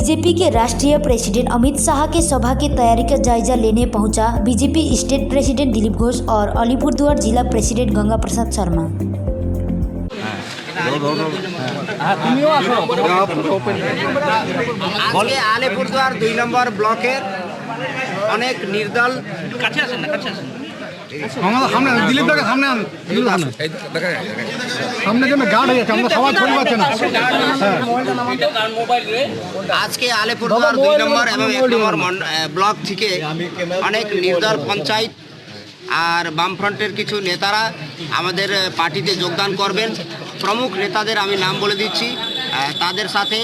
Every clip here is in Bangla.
बीजेपी के राष्ट्रीय प्रेसिडेंट अमित शाह के सभा की तैयारी का जायजा लेने पहुंचा BJP state president Dilip Ghosh और अलीपुरद्वार जिला प्रेसिडेंट गंगा प्रसाद शर्मा। আজকে আলিপুরদুয়ার 2 নম্বর ব্লকের অনেক নির্দল আজকে আলিপুরদুয়ার 2 নম্বর এবং 1 নম্বর ব্লক থেকে অনেক নির্দল পঞ্চায়েত আর বামফ্রন্টের কিছু নেতারা আমাদের পার্টিতে যোগদান করবেন। প্রমুখ নেতাদের আমি নাম বলে দিচ্ছি, তাদের সাথে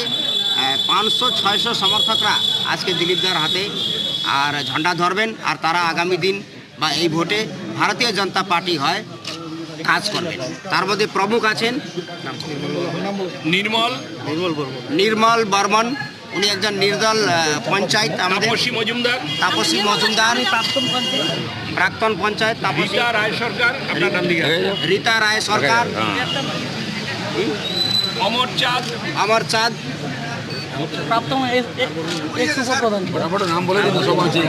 500-600 সমর্থকরা আজকে দিলীপদার হাতে আর ঝন্ডা ধরবেন, আর তারা আগামী দিন বা এই ভোটে ভারতীয় জনতা পার্টি হয় কাজ করবেন। তার মধ্যে প্রমুখ আছেন নির্মল বর্মন, উনি একজন নির্দল পঞ্চায়েত, আমাদের তাপসী মজুমদার প্রাক্তন পঞ্চায়েত, রীতা রায় সরকার, অমর চাঁদ নাম বলে দিন সব আছে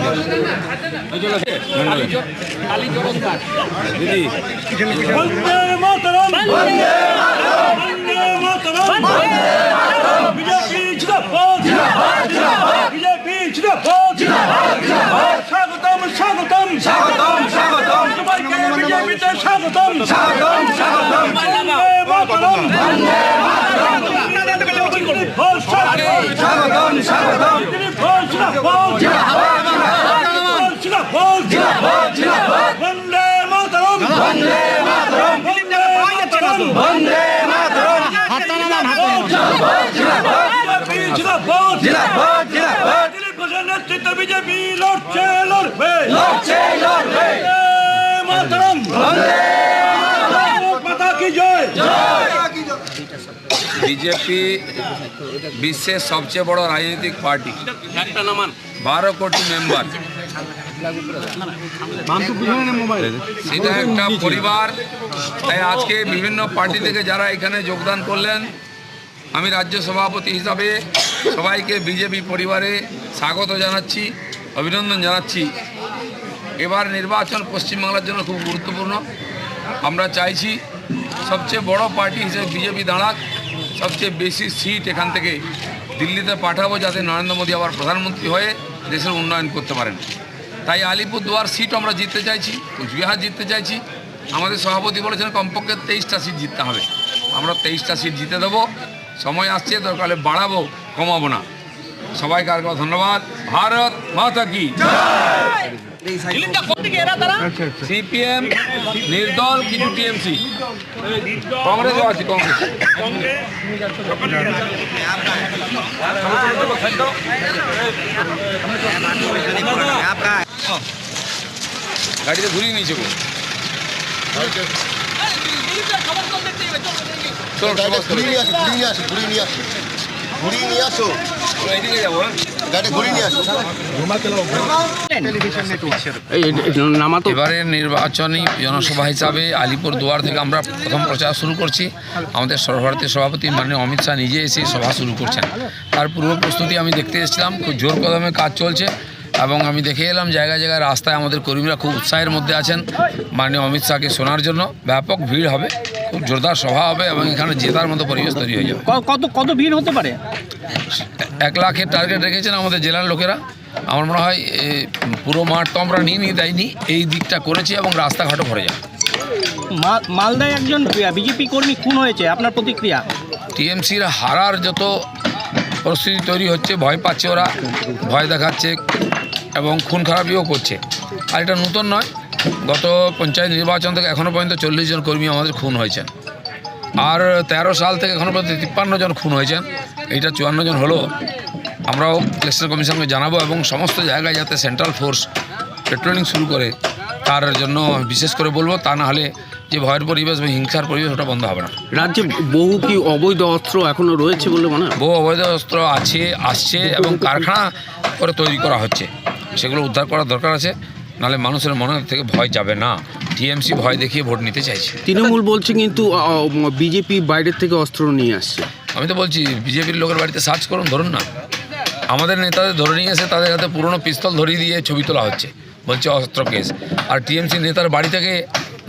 बीजेपी विश्व सबचेয়ে बड़ राजनीतिक पार्टी 12 कोटी मेम्बर সেটা একটা পরিবার। তাই আজকে বিভিন্ন পার্টি থেকে যারা এখানে যোগদান করলেন, আমি রাজ্য সভাপতি হিসাবে সবাইকে বিজেপি পরিবারে স্বাগত জানাচ্ছি, অভিনন্দন জানাচ্ছি। এবার নির্বাচন পশ্চিমবাংলার জন্য খুব গুরুত্বপূর্ণ। আমরা চাইছি সবচেয়ে বড় পার্টি হিসেবে বিজেপি দাঁড়াক, সবচেয়ে বেশি সিট এখান থেকে দিল্লিতে পাঠাবো, যাতে নরেন্দ্র মোদী আবার প্রধানমন্ত্রী হয়ে দেশের উন্নয়ন করতে পারেন। তাই আলিপুরদুয়ার সিট আমরা জিততে চাইছি, কুচবিহার জিততে চাইছি। আমাদের সভাপতি বলেছেন কমপক্ষে 23টা সিট জিততে হবে। আমরা 23টা সিট জিতে দেবো। সময় আসছে, দরকার হলে বাড়াবো, কমাবো না। সবাইকে আর ধন্যবাদ। ভারত মাতা কি। সিপিএম নির্দল, কিছু টিএমসি, কংগ্রেসও আছে। গাড়িতে ঘুরিয়ে নিয়েছে গো। এবারে নির্বাচনী জনসভা হিসাবে আলিপুরদুয়ার থেকে আমরা প্রথম প্রচার শুরু করছি। আমাদের সর্বভারতীয় সভাপতি মাননীয় অমিত শাহ নিজে এসে সভা শুরু করছেন। তার পূর্ব প্রস্তুতি আমি দেখতে এসেছিলাম, খুব জোর কদমে কাজ চলছে এবং আমি দেখে এলাম জায়গায় জায়গায় রাস্তায় আমাদের কর্মীরা খুব উৎসাহের মধ্যে আছেন মাননীয় অমিত শাহকে শোনার জন্য। ব্যাপক ভিড় হবে, খুব জোরদার সভা হবে এবং এখানে জেতার মতো পরিবেশ তৈরি হয়ে যাবে। কত ভিড় হতে পারে? 1 লাখের টার্গেট রেখেছেন আমাদের জেলার লোকেরা। আমার মনে হয় পুরো মাঠ তো আমরা নিয়ে দেয়নি, এই দিকটা করেছি এবং রাস্তাঘাটও ভরে যাবে। মালদায় একজন বিজেপি কর্মী খুন হয়েছে, আপনার প্রতিক্রিয়া? টিএমসির হারার যত পরিস্থিতি তৈরি হচ্ছে, ভয় পাচ্ছে, ওরা ভয় দেখাচ্ছে এবং খুন খারাপিও করছে। আর এটা নতুন নয়, গত পঞ্চায়েত নির্বাচন থেকে এখনও পর্যন্ত 40 জন কর্মী আমাদের খুন হয়েছেন। আর 13 সাল থেকে এখনও পর্যন্ত 53 জন খুন হয়েছেন। এইটা 54 জন হলো। আমরাও ইলেকশন কমিশনকে জানাবো এবং সমস্ত জায়গায় যাতে সেন্ট্রাল ফোর্স পেট্রোলিং শুরু করে তার জন্য বিশেষ করে বলবো। তা না হলে যে ভয়ের পরিবেশ বা হিংসার পরিবেশ, ওটা বন্ধ হবে না। রাজ্যে বহু কি অবৈধ অস্ত্র এখনও রয়েছে বলে মনে হয়? বহু অবৈধ অস্ত্র আসছে এবং কারখানা করে তৈরি করা হচ্ছে, সেগুলো উদ্ধার করার দরকার আছে। নাহলে মানুষের মনে থেকে ভয় যাবে না। টিএমসি ভয় দেখিয়ে ভোট নিতে চাইছে। তৃণমূল বলছে কিন্তু বিজেপি বাইরের থেকে অস্ত্র নিয়ে আসছে। আমি তো বলছি বিজেপির লোকের বাড়িতে সার্চ করুন, ধরুন না। আমাদের নেতাদের ধরে নিয়ে এসে তাদের হাতে পুরনো পিস্তল ধরিয়ে দিয়ে ছবি তোলা হচ্ছে, বলছে অস্ত্র কেস। আর টিএমসি নেতার বাড়ি থেকে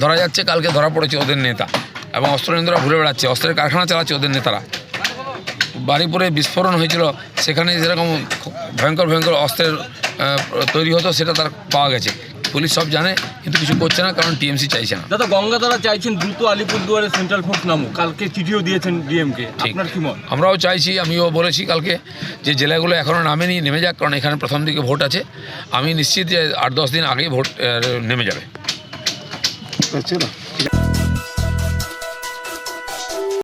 ধরা যাচ্ছে, কালকে ধরা পড়েছে ওদের নেতা, এবং অস্ত্রকেন্দ্ররা ঘুরে বেড়াচ্ছে, অস্ত্রের কারখানা চালাচ্ছে ওদের নেতারা। বাড়িপুরে বিস্ফোরণ হয়েছিল, সেখানে যেরকম ভয়ঙ্কর ভয়ঙ্কর অস্ত্রের তৈরি হতো সেটা তার পাওয়া গেছে। পুলিশ সব জানে কিন্তু কিছু করছে না, কারণ টিএমসি চাইছে না। দাদা গঙ্গাধারা চাইছেন দ্রুত আলিপুরদুয়ারে সেন্ট্রাল ফোর্স নামুক, কালকে চিঠিও দিয়েছেন ডিএমকে, আপনার কি মত? আমরাও চাইছি, আমিও বলেছি কালকে যে জেলাগুলো এখনও নামেনি, নেমে যাক, কারণ এখানে প্রথম দিকে ভোট আছে। আমি নিশ্চিত যে 8-10 দিন আগেই ভোট নেমে যাবে।